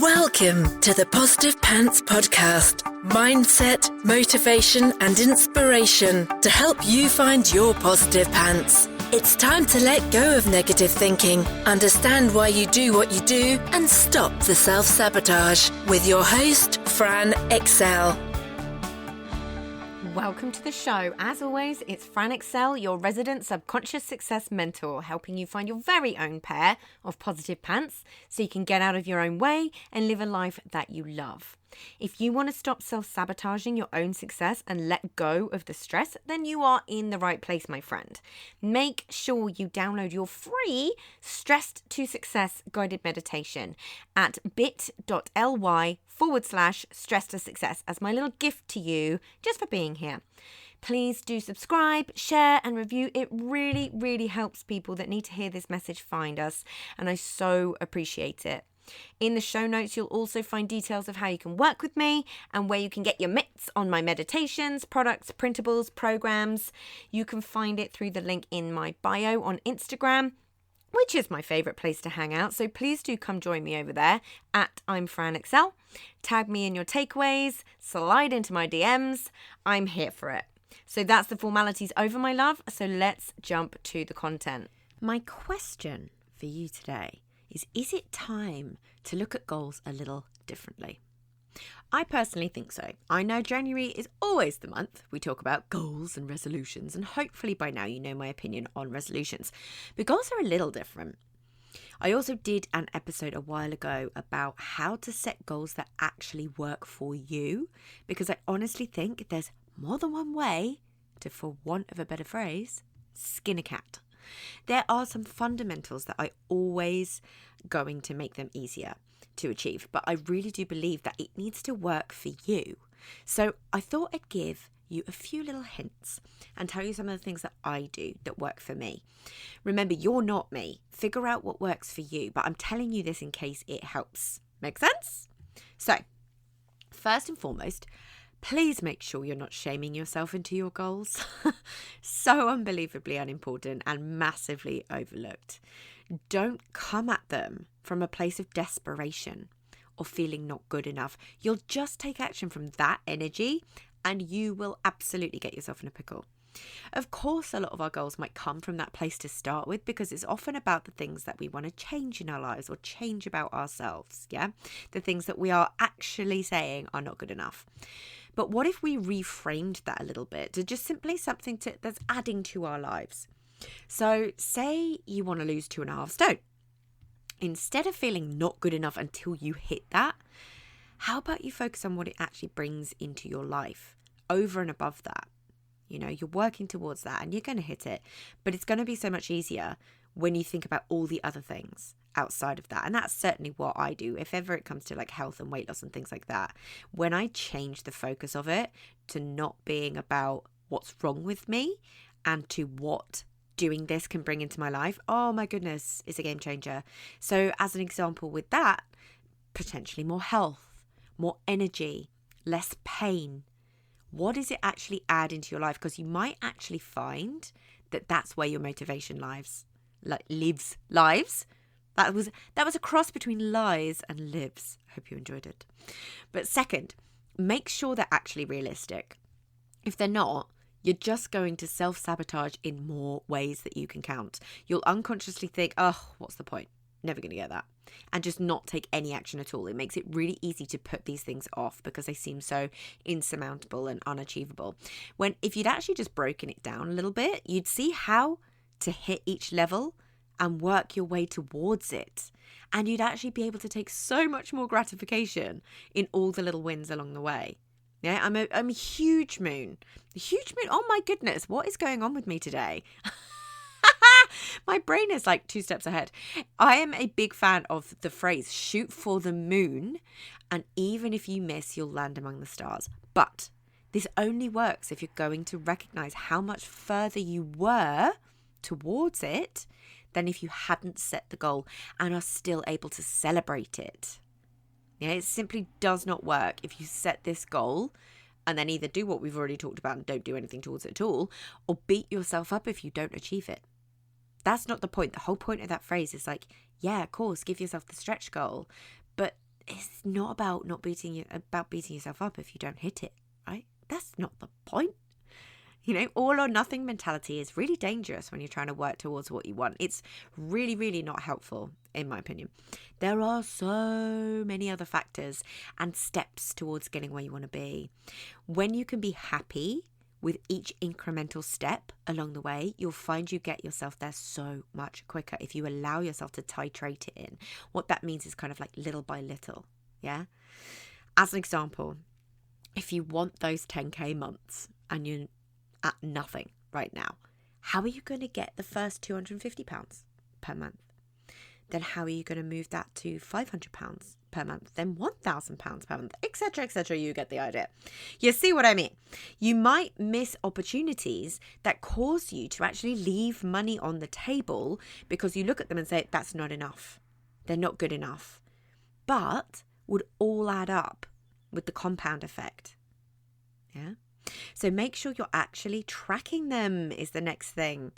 Welcome to the Positive Pants Podcast. Mindset, motivation and inspiration to help you find your positive pants. It's time to let go of negative thinking, understand why you do what you do and stop the self-sabotage with your host, Fran Excel. Welcome to the show. As always, it's Fran Excel, your resident subconscious success mentor, helping you find your very own pair of positive pants so you can get out of your own way and live a life that you love. If you want to stop self-sabotaging your own success and let go of the stress, then you are in the right place, my friend. Make sure you download your free Stressed to Success guided meditation at bit.ly/stress to success as my little gift to you just for being here. Please do subscribe, share and review. It really, really helps people that need to hear this message find us, and I so appreciate it. In the show notes, you'll also find details of how you can work with me and where you can get your mitts on my meditations, products, printables, programs. You can find it through the link in my bio on Instagram, which is my favourite place to hang out. So please do come join me over there at I'm Fran Excel. Tag me in your takeaways, slide into my DMs. I'm here for it. So that's the formalities over, my love. So let's jump to the content. My question for you today is it time to look at goals a little differently? I personally think so. I know January is always the month we talk about goals and resolutions, and hopefully by now you know my opinion on resolutions. But goals are a little different. I also did an episode a while ago about how to set goals that actually work for you, because I honestly think there's more than one way to, for want of a better phrase, skin a cat. There are some fundamentals that I always going to make them easier to achieve, but I really do believe that it needs to work for you. So I thought I'd give you a few little hints and tell you some of the things that I do that work for me. Remember, you're not me. Figure out what works for you, but I'm telling you this in case it helps. Make sense? So, first and foremost, please make sure you're not shaming yourself into your goals. So unbelievably unimportant and massively overlooked. Don't come at them from a place of desperation or feeling not good enough. You'll just take action from that energy and you will absolutely get yourself in a pickle. Of course, a lot of our goals might come from that place to start with, because it's often about the things that we want to change in our lives or change about ourselves, yeah? The things that we are actually saying are not good enough. But what if we reframed that a little bit to just simply something that's adding to our lives? So say you want to lose 2.5 stone. Instead of feeling not good enough until you hit that, how about you focus on what it actually brings into your life over and above that? You know, you're working towards that and you're going to hit it, but it's going to be so much easier when you think about all the other things outside of that. And that's certainly what I do if ever it comes to like health and weight loss and things like that. When I change the focus of it to not being about what's wrong with me and to what doing this can bring into my life, oh my goodness, it's a game changer. So as an example with that, potentially more health, more energy, less pain. What does it actually add into your life? Because you might actually find that that's where your motivation lives. That was a cross between lies and lives. Hope you enjoyed it. But second, make sure they're actually realistic. If they're not, you're just going to self-sabotage in more ways that you can count. You'll unconsciously think, oh, what's the point? Never going to get that. And just not take any action at all. It makes it really easy to put these things off because they seem so insurmountable and unachievable. When if you'd actually just broken it down a little bit, you'd see how to hit each level and work your way towards it. And you'd actually be able to take so much more gratification in all the little wins along the way. Yeah, I'm a huge moon. A huge moon. Oh my goodness, what is going on with me today? My brain is like 2 steps ahead. I am a big fan of the phrase, shoot for the moon, and even if you miss, you'll land among the stars. But this only works if you're going to recognize how much further you were towards it than if you hadn't set the goal and are still able to celebrate it. Yeah, it simply does not work if you set this goal and then either do what we've already talked about and don't do anything towards it at all, or beat yourself up if you don't achieve it. That's not the point. The whole point of that phrase is like, yeah, of course, give yourself the stretch goal, but is It's not about beating yourself up if you don't hit it, right? That's not the point. All or nothing mentality is really dangerous when you're trying to work towards what you want. It's really, really not helpful, in my opinion. There are so many other factors and steps towards getting where you want to be. When you can be happy with each incremental step along the way, you'll find you get yourself there so much quicker if you allow yourself to titrate it in. What that means is kind of like little by little, yeah? As an example, if you want those 10K months and you're at nothing right now, how are you going to get the first £250 per month? Then how are you going to move that to £500 per month, then £1,000 per month, etc., etc.? You get the idea. You see what I mean? You might miss opportunities that cause you to actually leave money on the table because you look at them and say, that's not enough. They're not good enough. But would all add up with the compound effect. Yeah? So make sure you're actually tracking them is the next thing.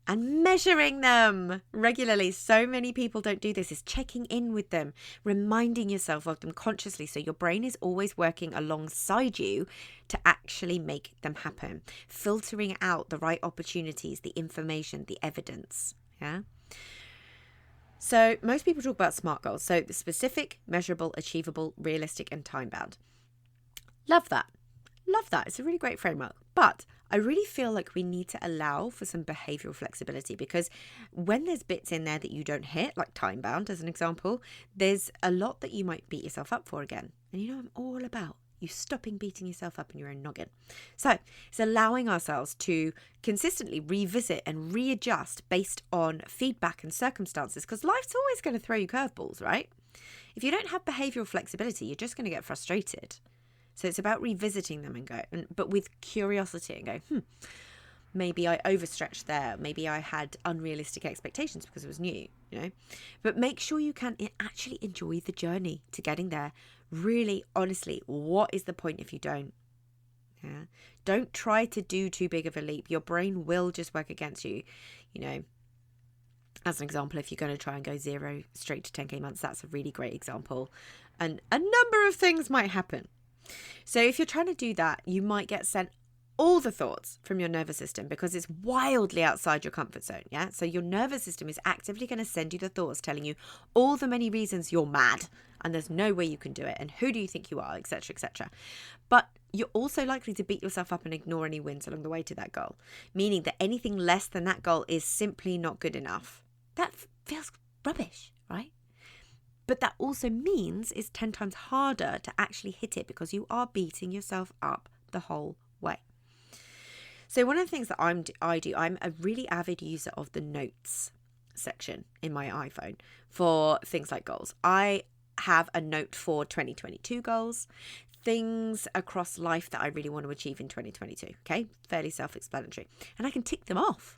And measuring them regularly. So many people don't do this. Is checking in with them, reminding yourself of them consciously so your brain is always working alongside you to actually make them happen. Filtering out the right opportunities, the information, the evidence. Yeah. So most people talk about SMART goals. So the specific, measurable, achievable, realistic, and time-bound. Love that. Love that. It's a really great framework. But I really feel like we need to allow for some behavioral flexibility, because when there's bits in there that you don't hit, like time-bound as an example, there's a lot that you might beat yourself up for again. And I'm all about you stopping beating yourself up in your own noggin. So it's allowing ourselves to consistently revisit and readjust based on feedback and circumstances, because life's always going to throw you curveballs, right? If you don't have behavioral flexibility, you're just going to get frustrated. So it's about revisiting them but with curiosity and go, maybe I overstretched there. Maybe I had unrealistic expectations because it was new, But make sure you can actually enjoy the journey to getting there. Really, honestly, what is the point if you don't? Yeah. Don't try to do too big of a leap. Your brain will just work against you. As an example, if you're going to try and go 0 straight to 10K months, that's a really great example. And a number of things might happen. So if you're trying to do that, you might get sent all the thoughts from your nervous system because it's wildly outside your comfort zone. Yeah. So your nervous system is actively going to send you the thoughts telling you all the many reasons you're mad and there's no way you can do it. And who do you think you are, etc., etc. But you're also likely to beat yourself up and ignore any wins along the way to that goal, meaning that anything less than that goal is simply not good enough. That feels rubbish, right? But that also means it's 10 times harder to actually hit it because you are beating yourself up the whole way. So one of the things that I do, I'm a really avid user of the notes section in my iPhone for things like goals. I have a note for 2022 goals, things across life that I really want to achieve in 2022. Okay, fairly self-explanatory. And I can tick them off.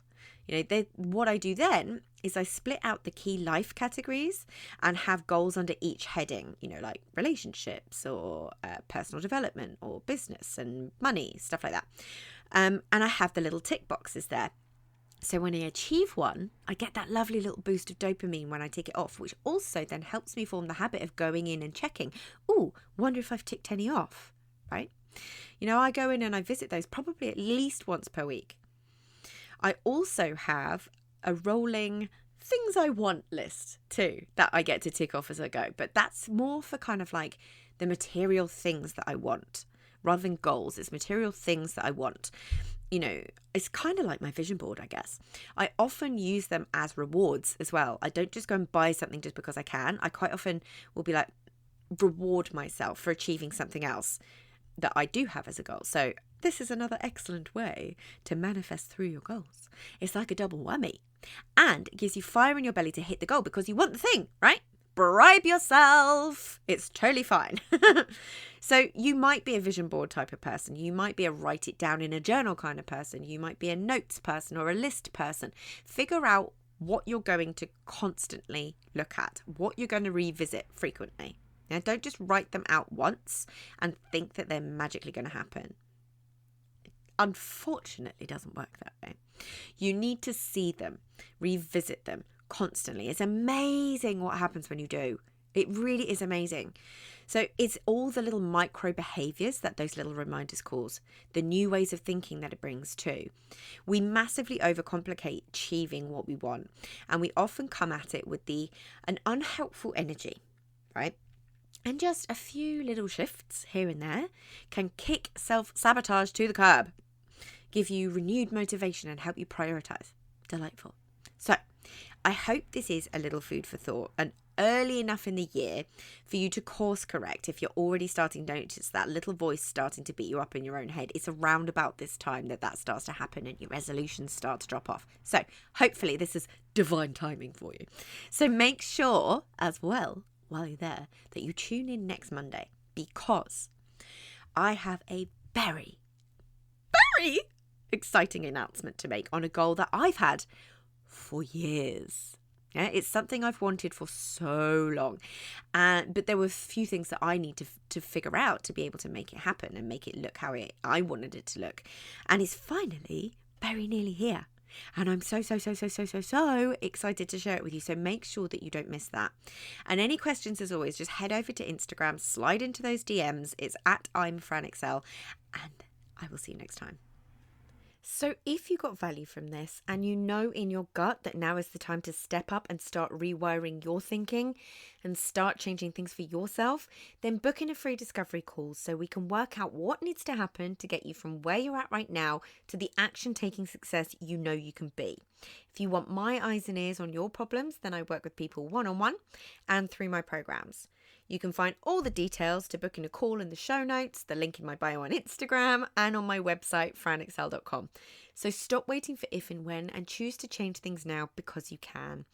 What I do then is I split out the key life categories and have goals under each heading, like relationships or personal development or business and money, stuff like that. And I have the little tick boxes there. So when I achieve one, I get that lovely little boost of dopamine when I tick it off, which also then helps me form the habit of going in and checking. Oh, wonder if I've ticked any off, right? I go in and I visit those probably at least once per week. I also have a rolling things I want list too that I get to tick off as I go. But that's more for kind of like the material things that I want rather than goals. It's material things that I want. It's kind of like my vision board, I guess. I often use them as rewards as well. I don't just go and buy something just because I can. I quite often will be like, reward myself for achieving something else that I do have as a goal. So this is another excellent way to manifest through your goals. It's like a double whammy. And it gives you fire in your belly to hit the goal because you want the thing, right? Bribe yourself. It's totally fine. So you might be a vision board type of person. You might be a write it down in a journal kind of person. You might be a notes person or a list person. Figure out what you're going to constantly look at, what you're going to revisit frequently. Now, don't just write them out once and think that they're magically going to happen. It unfortunately doesn't work that way. You need to see them, revisit them constantly. It's amazing what happens when you do. It really is amazing. So it's all the little micro behaviors that those little reminders cause, the new ways of thinking that it brings too. We massively overcomplicate achieving what we want, and we often come at it with an unhelpful energy, right? And just a few little shifts here and there can kick self-sabotage to the curb, give you renewed motivation and help you prioritize. Delightful. So I hope this is a little food for thought and early enough in the year for you to course correct if you're already starting to notice that little voice starting to beat you up in your own head. It's around about this time that starts to happen and your resolutions start to drop off. So hopefully this is divine timing for you. So make sure as well, while you're there, that you tune in next Monday, because I have a very, very exciting announcement to make on a goal that I've had for years. Yeah, it's something I've wanted for so long, but there were a few things that I need to figure out to be able to make it happen and make it look how I wanted it to look, and it's finally very nearly here. And I'm so excited to share it with you. So make sure that you don't miss that. And any questions, as always, just head over to Instagram, slide into those DMs. It's at I'mFranExcel, and I will see you next time. So if you got value from this and you know in your gut that now is the time to step up and start rewiring your thinking and start changing things for yourself, then book in a free discovery call so we can work out what needs to happen to get you from where you're at right now to the action-taking success you know you can be. If you want my eyes and ears on your problems, then I work with people one-on-one and through my programs. You can find all the details to book in a call in the show notes, the link in my bio on Instagram, and on my website, franexcel.com. So stop waiting for if and when and choose to change things now, because you can.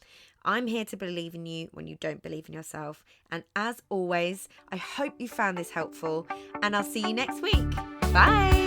I'm here to believe in you when you don't believe in yourself. And as always, I hope you found this helpful, and I'll see you next week. Bye.